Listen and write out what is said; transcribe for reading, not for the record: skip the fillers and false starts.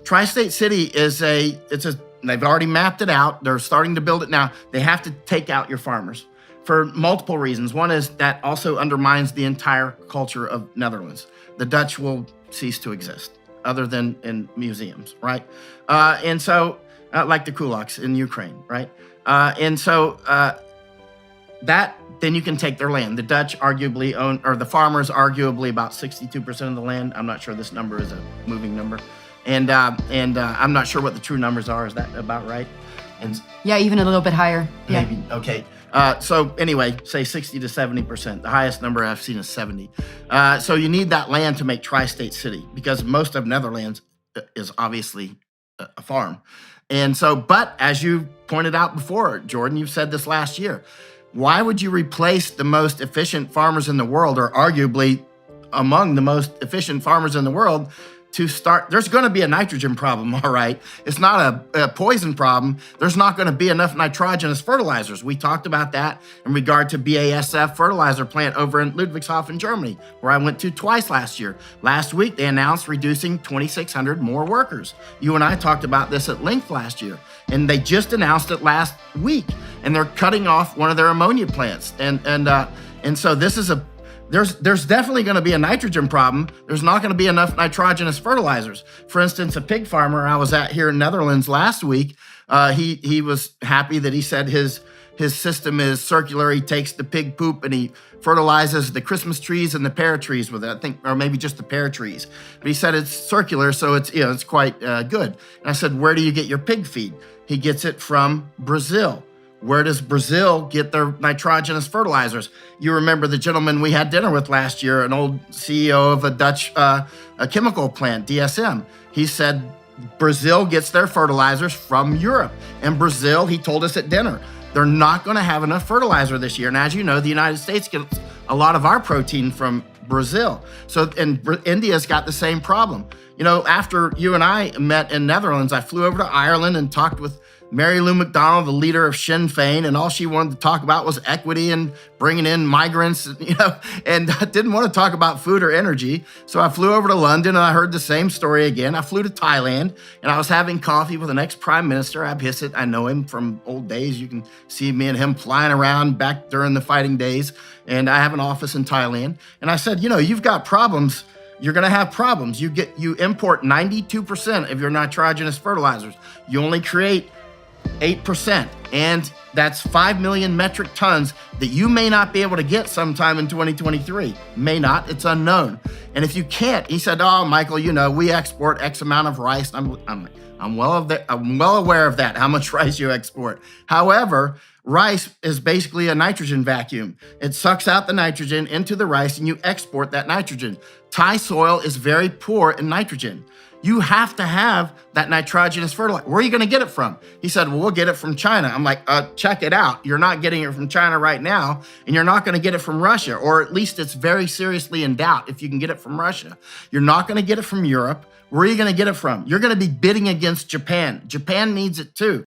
Tri-State City they've already mapped it out. They're starting to build it now. They have to take out your farmers for multiple reasons. One is that also undermines the entire culture of Netherlands. The Dutch will cease to exist other than in museums, right? And so, like the kulaks in Ukraine, right? Then you can take their land. The Dutch arguably own, or the farmers arguably about 62% of the land. I'm not sure this number is a moving number. And I'm not sure what the true numbers are. Is that about right? And yeah, even a little bit higher. Yeah. Maybe, okay. So anyway, say 60 to 70%. The highest number I've seen is 70. So you need that land to make Tri-State City because most of Netherlands is obviously a farm. And so, but as you pointed out before, Jordan, you've said this last year, why would you replace the most efficient farmers in the world, or arguably among the most efficient farmers in the world, to start? There's going to be a nitrogen problem, all right? It's not a poison problem. There's not going to be enough nitrogenous fertilizers. We talked about that in regard to BASF fertilizer plant over in Ludwigshafen, Germany, where I went to twice last year. Last week, they announced reducing 2,600 more workers. You and I talked about this at length last year, and they just announced it last week, and they're cutting off one of their ammonia plants. And so this is there's definitely going to be a nitrogen problem. There's not going to be enough nitrogenous fertilizers. For instance, a pig farmer I was at here in Netherlands last week, he was happy that he said his system is circular. He takes the pig poop and he fertilizes the Christmas trees and the pear trees with it, I think, or maybe just the pear trees. But he said it's circular, so it's quite good. And I said, where do you get your pig feed? He gets it from Brazil. Where does Brazil get their nitrogenous fertilizers? You remember the gentleman we had dinner with last year, an old CEO of a Dutch a chemical plant, DSM. He said Brazil gets their fertilizers from Europe. And Brazil, he told us at dinner, they're not going to have enough fertilizer this year. And as you know, the United States gets a lot of our protein from Brazil. So, and India's got the same problem. You know, after you and I met in Netherlands, I flew over to Ireland and talked with Mary Lou McDonald, the leader of Sinn Féin, and all she wanted to talk about was equity and bringing in migrants, and didn't want to talk about food or energy. So I flew over to London and I heard the same story again. I flew to Thailand and I was having coffee with an ex-prime minister, Abhisit. I know him from old days. You can see me and him flying around back during the fighting days. And I have an office in Thailand. And I said, you've got problems. You're going to have problems. You import 92% of your nitrogenous fertilizers. You only create 8%, and that's 5 million metric tons that you may not be able to get sometime in 2023. May not, it's unknown. And if you can't, he said, oh, Michael, we export X amount of rice. I'm well aware of that, how much rice you export. However, rice is basically a nitrogen vacuum. It sucks out the nitrogen into the rice and you export that nitrogen. Thai soil is very poor in nitrogen. You have to have that nitrogenous fertilizer. Where are you going to get it from? He said, well, we'll get it from China. I'm like, check it out. You're not getting it from China right now, and you're not going to get it from Russia, or at least it's very seriously in doubt if you can get it from Russia. You're not going to get it from Europe. Where are you going to get it from? You're going to be bidding against Japan. Japan needs it too.